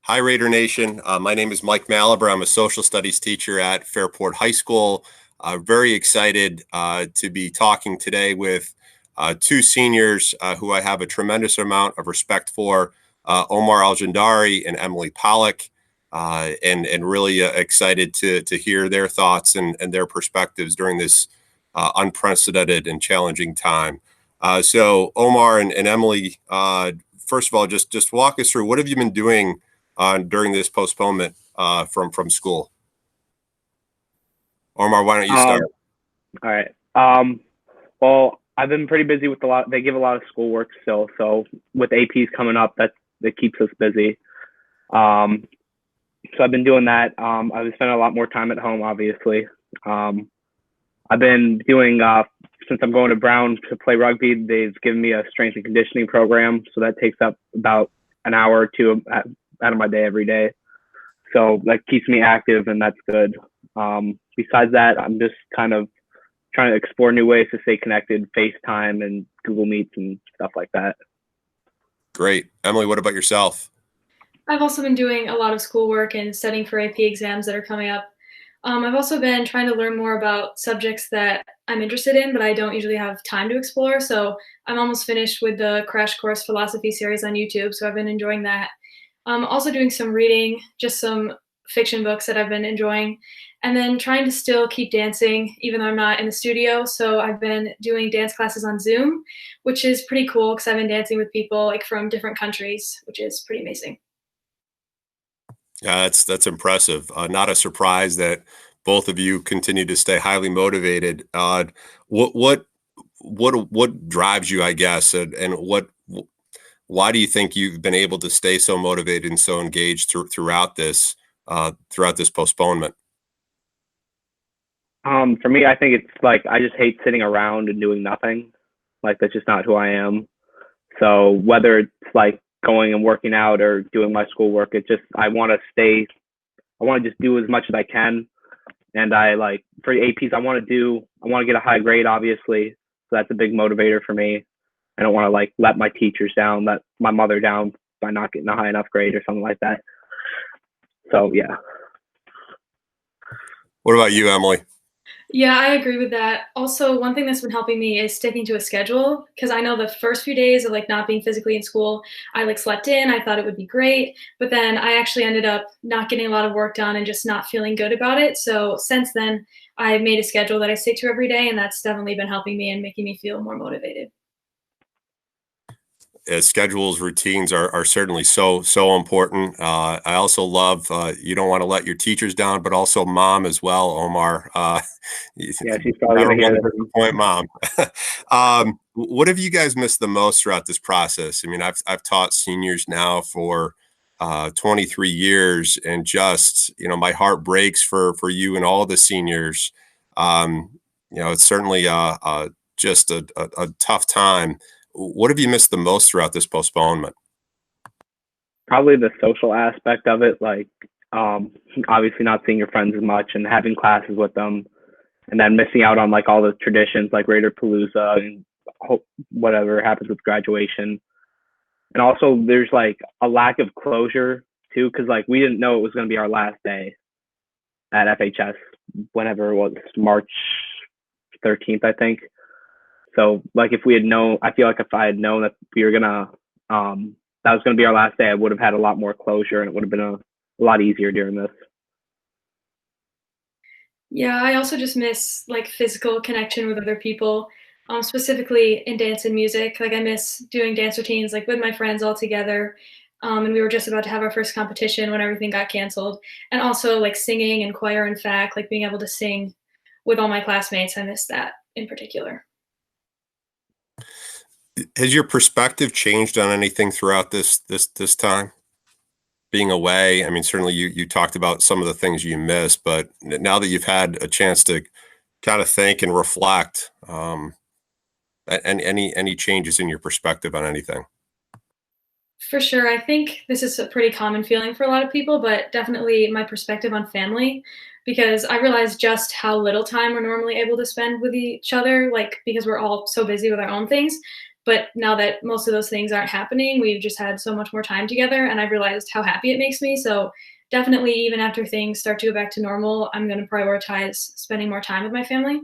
Hi, Raider Nation. My name is Mike Mallaber. I'm a social studies teacher at Fairport High School. Very excited to be talking today with two seniors who I have a tremendous amount of respect for, Omar Al-Jendari and Emily Pollack, and really excited to hear their thoughts and their perspectives during this unprecedented and challenging time. So, Omar and Emily, first of all, just walk us through what have you been doing during this postponement from school. Omar, why don't you start? All right. Well, I've been pretty busy with a lot. They give a lot of schoolwork still, so with APs coming up, that keeps us busy. Um, so I've been doing that. I've been spending a lot more time at home, obviously. Um, I've been doing since I'm going to Brown to play rugby. They've given me a strength and conditioning program, so that takes up about an hour or two out of my day every day. So that keeps me active, and that's good. Besides that, I'm just kind of trying to explore new ways to stay connected, FaceTime and Google Meets and stuff like that. Great. Emily, what about yourself? I've also been doing a lot of schoolwork and studying for AP exams that are coming up. I've also been trying to learn more about subjects that I'm interested in, but I don't usually have time to explore. So I'm almost finished with the Crash Course Philosophy series on YouTube. So I've been enjoying that. Also doing some reading, just some fiction books that I've been enjoying, and then trying to still keep dancing, even though I'm not in the studio. So I've been doing dance classes on Zoom, which is pretty cool because I've been dancing with people like from different countries, which is pretty amazing. Yeah, that's impressive. Not a surprise that both of you continue to stay highly motivated. What what what drives you, I guess, and why do you think you've been able to stay so motivated and so engaged throughout this postponement? For me, I think it's like I just hate sitting around and doing nothing. Like that's just not who I am. So whether it's like going and working out or doing my schoolwork, it just I want to stay. I want to just do as much as I can, and I like for APs. I want to get a high grade, obviously. So that's a big motivator for me. I don't want to like let my teachers down, let my mother down by not getting a high enough grade or something like that. So yeah. What about you, Emily? Yeah, I agree with that. Also, one thing that's been helping me is sticking to a schedule because I know the first few days of like not being physically in school, I like slept in. I thought it would be great, but then I actually ended up not getting a lot of work done and just not feeling good about it. So since then, I've made a schedule that I stick to every day, and that's definitely been helping me and making me feel more motivated. Schedules, routines are certainly so important. I also love you don't want to let your teachers down, but also mom as well, Omar. You Yeah, she's probably never gonna hear want to this. disappoint mom. What have you guys missed the most throughout this process? I mean, I've taught seniors now for 23 years, and just my heart breaks for you and all the seniors. It's certainly just a tough time. What have you missed the most throughout this postponement? Probably the social aspect of it, like um, obviously not seeing your friends as much and having classes with them, and then missing out on like all the traditions like Raider Palooza and whatever happens with graduation. And also, there's like a lack of closure too, because like we didn't know it was going to be our last day at FHS whenever it was March 13th, I think. So like if we had known, I feel like if I had known that we were gonna that was gonna be our last day, I would have had a lot more closure and it would have been a lot easier during this. Yeah, I also just miss like physical connection with other people, specifically in dance and music. Like I miss doing dance routines like with my friends all together. And we were just about to have our first competition when everything got canceled. And also like singing and choir and fact, like being able to sing with all my classmates. I miss that in particular. Has your perspective changed on anything throughout this time? Being away, I mean, certainly you talked about some of the things you missed, but now that you've had a chance to kind of think and reflect, any changes in your perspective on anything? For sure. I think this is a pretty common feeling for a lot of people, but definitely my perspective on family, because I realize just how little time we're normally able to spend with each other, like because we're all so busy with our own things. But now that most of those things aren't happening, we've just had so much more time together, and I've realized how happy it makes me. So definitely, even after things start to go back to normal, I'm going to prioritize spending more time with my family.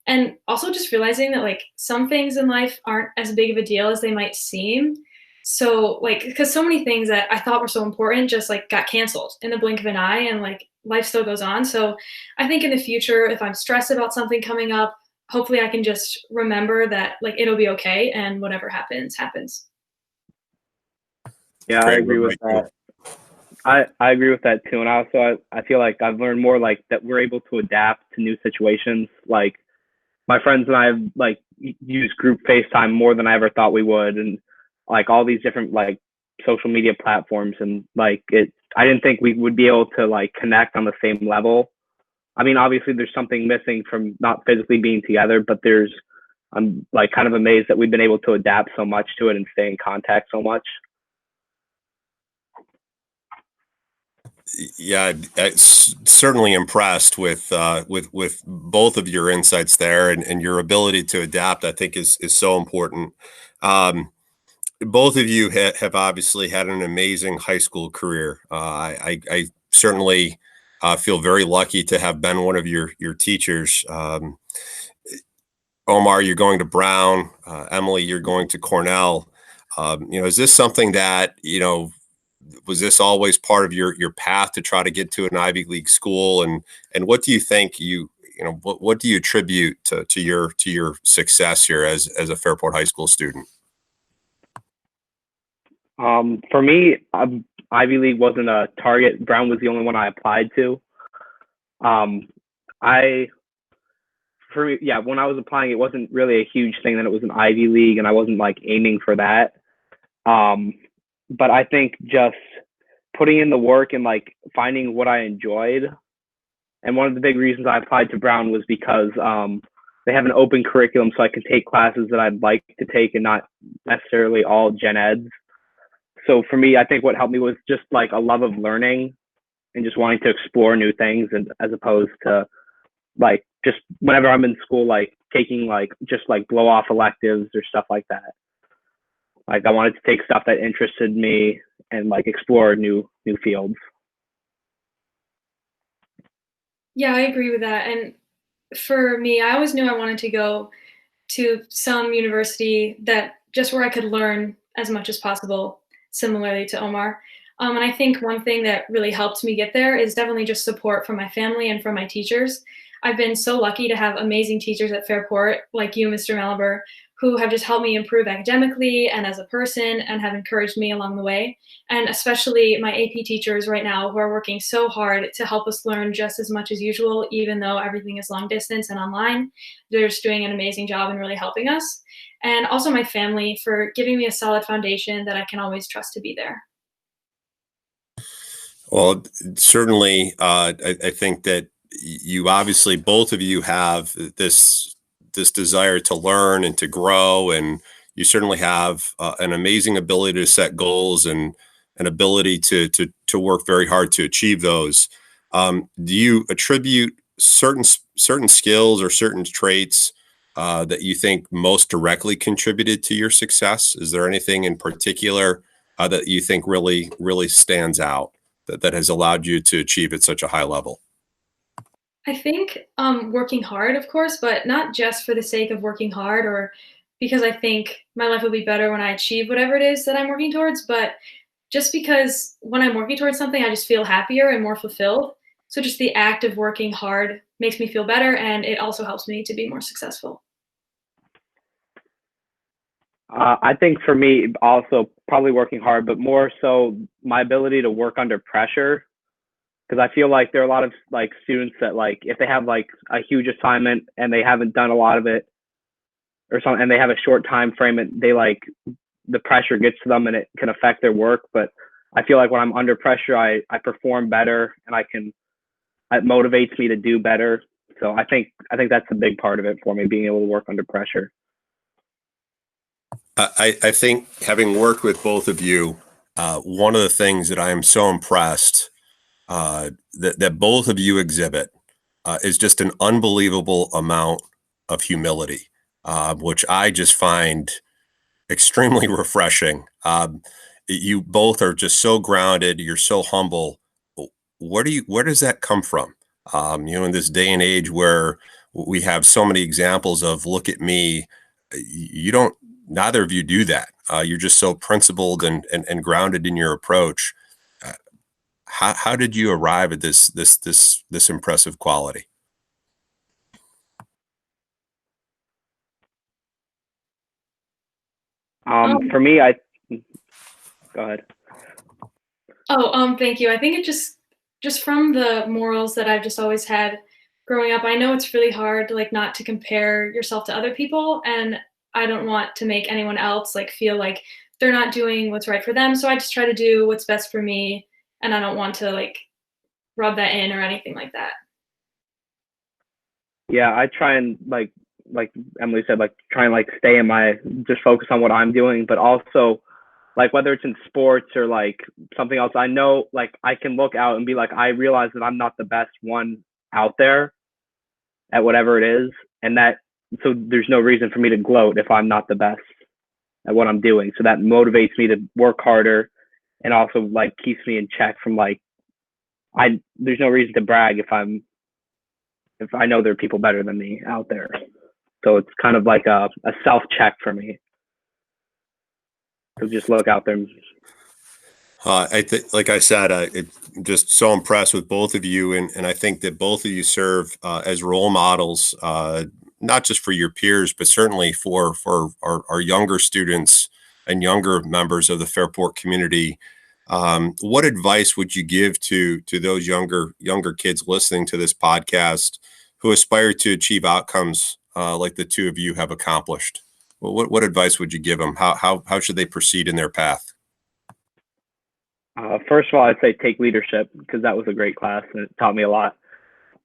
And also just realizing that like some things in life aren't as big of a deal as they might seem. So like because so many things that I thought were so important just like got canceled in the blink of an eye, and like life still goes on. So I think in the future, if I'm stressed about something coming up, hopefully I can just remember that like it'll be okay and whatever happens, happens. Yeah, I Great. What agree with about you? that. I agree with that too. And also, I feel like I've learned more like that we're able to adapt to new situations. Like my friends and I have like used group FaceTime more than I ever thought we would. And like all these different like social media platforms. And like I didn't think we would be able to like connect on the same level. I mean, obviously there's something missing from not physically being together, but I'm like kind of amazed that we've been able to adapt so much to it and stay in contact so much. Yeah, certainly impressed with both of your insights there, and your ability to adapt. I think is so important. Um, Both of you have obviously had an amazing high school career. I certainly feel very lucky to have been one of your teachers. Omar, you're going to Brown. Emily, you're going to Cornell. Is this something that was this always part of your path to try to get to an Ivy League school? And what do you think what do you attribute to your success here as a Fairport High School student? For me, Ivy League wasn't a target. Brown was the only one I applied to. Um, I for me, yeah, when I was applying, it wasn't really a huge thing that it was an Ivy League, and I wasn't like aiming for that. Um, but I think just putting in the work and like finding what I enjoyed. And one of the big reasons I applied to Brown was because they have an open curriculum, so I can take classes that I'd like to take and not necessarily all gen eds. So for me, I think what helped me was just like a love of learning and just wanting to explore new things, and as opposed to like just whenever I'm in school, like taking like just like blow off electives or stuff like that. Like I wanted to take stuff that interested me and like explore new fields. Yeah, I agree with that. And for me, I always knew I wanted to go to some university that just where I could learn as much as possible, similarly to Omar. And I think one thing that really helped me get there is definitely just support from my family and from my teachers. I've been so lucky to have amazing teachers at Fairport, like you, Mr. Mallaber, who have just helped me improve academically and as a person and have encouraged me along the way. And especially my AP teachers right now who are working so hard to help us learn just as much as usual, even though everything is long distance and online. They're just doing an amazing job and really helping us. And also my family for giving me a solid foundation that I can always trust to be there. Well, certainly, I think that you obviously both of you have this desire to learn and to grow, and you certainly have an amazing ability to set goals and an ability to work very hard to achieve those. Do you attribute certain skills or certain traits that you think most directly contributed to your success? Is there anything in particular that you think really stands out that has allowed you to achieve at such a high level? I think working hard, of course, but not just for the sake of working hard or because I think my life will be better when I achieve whatever it is that I'm working towards, but just because when I'm working towards something, I just feel happier and more fulfilled. So just the act of working hard makes me feel better, and it also helps me to be more successful. I think for me, also probably working hard, but more so my ability to work under pressure. Because I feel like there are a lot of like students that like if they have like a huge assignment and they haven't done a lot of it or something, and they have a short time frame, and they like the pressure gets to them and it can affect their work. But I feel like when I'm under pressure, I perform better, and it motivates me to do better. So I think that's a big part of it for me, being able to work under pressure. I think having worked with both of you, one of the things that I am so impressed that both of you exhibit is just an unbelievable amount of humility, which I just find extremely refreshing. You both are just so grounded. You're so humble. Where does that come from? In this day and age where we have so many examples of look at me, you don't, neither of you do that. You're just so principled and grounded in your approach. Uh, how did you arrive at this impressive quality? For me, go ahead. Thank you. I think it just from the morals that I've just always had growing up. I know it's really hard to like not to compare yourself to other people, and I don't want to make anyone else like feel like they're not doing what's right for them. So I just try to do what's best for me, and I don't want to like rub that in or anything like that. Yeah, I try and like Emily said, like try and like stay in my just focus on what I'm doing, but also like whether it's in sports or like something else, I know like I can look out and be like, I realize that I'm not the best one out there at whatever it is, and that so there's no reason for me to gloat if I'm not the best at what I'm doing. So that motivates me to work harder and also like keeps me in check from like I there's no reason to brag if I know there are people better than me out there. So it's kind of like a self check for me. So just look out there. I think, like I said, just so impressed with both of you, and I think that both of you serve as role models, not just for your peers, but certainly for our younger students and younger members of the Fairport community. What advice would you give to those younger kids listening to this podcast who aspire to achieve outcomes like the two of you have accomplished? Well, what advice would you give them? How should they proceed in their path? First of all, I'd say take leadership because that was a great class and it taught me a lot.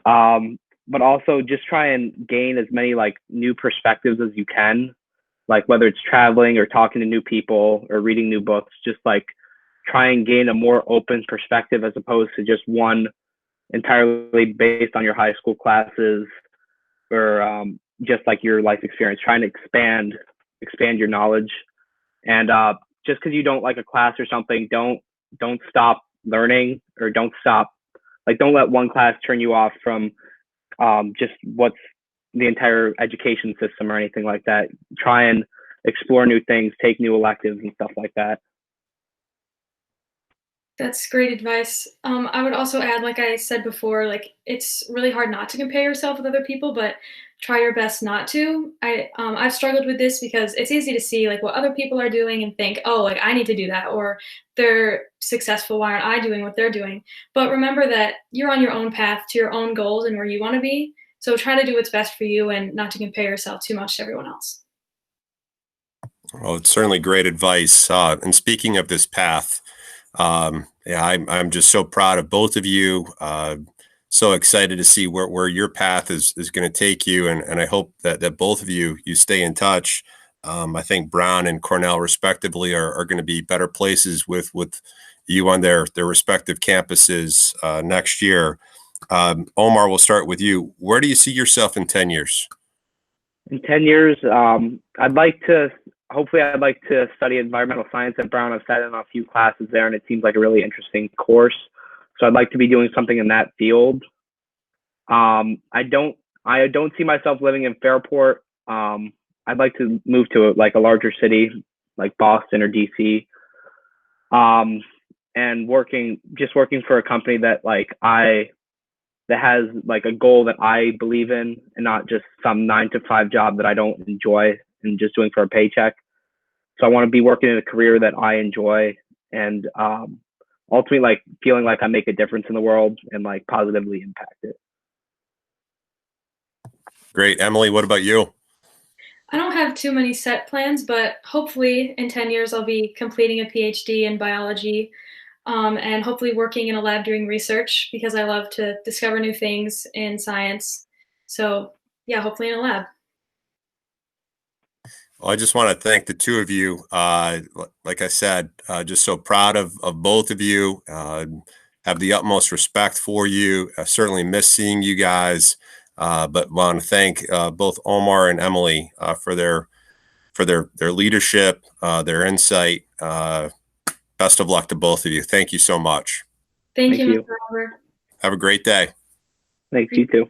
But also just try and gain as many like new perspectives as you can, like whether it's traveling or talking to new people or reading new books. Just like try and gain a more open perspective as opposed to just one entirely based on your high school classes or just like your life experience. Trying to expand your knowledge, and just because you don't like a class or something, don't stop learning or don't let one class turn you off from just what's the entire education system or anything like that. Try and explore new things, take new electives and stuff like that. That's great advice. I would also add, like I said before, like it's really hard not to compare yourself with other people, but try your best not to. I've struggled with this because it's easy to see like what other people are doing and think, oh, like I need to do that, or they're successful. Why aren't I doing what they're doing? But remember that you're on your own path to your own goals and where you want to be. So try to do what's best for you and not to compare yourself too much to everyone else. Well, it's certainly great advice. And speaking of this path, yeah, I'm just so proud of both of you. So excited to see where your path is going to take you, and I hope that both of you stay in touch. I think Brown and Cornell, respectively, are going to be better places with you on their respective campuses next year. Omar, we'll start with you. Where do you see yourself in 10 years? In 10 years, hopefully I'd like to study environmental science at Brown. I've sat in a few classes there and it seems like a really interesting course. So I'd like to be doing something in that field. I don't see myself living in Fairport. I'd like to move to a larger city like Boston or DC. And working for a company that that has like a goal that I believe in and not just some 9 to 5 job that I don't enjoy and just doing for a paycheck. So I want to be working in a career that I enjoy and ultimately like feeling like I make a difference in the world and like positively impact it. Great. Emily, what about you? I don't have too many set plans, but hopefully in 10 years I'll be completing a PhD in biology, and hopefully working in a lab doing research because I love to discover new things in science. So yeah, hopefully in a lab. Well, I just want to thank the two of you. Like I said, just so proud of both of you. Have the utmost respect for you. I certainly miss seeing you guys, but want to thank both Omar and Emily for for their leadership, their insight. Best of luck to both of you. Thank you so much. Thank you, you. Mr. Albert. Have a great day. Thanks, you too.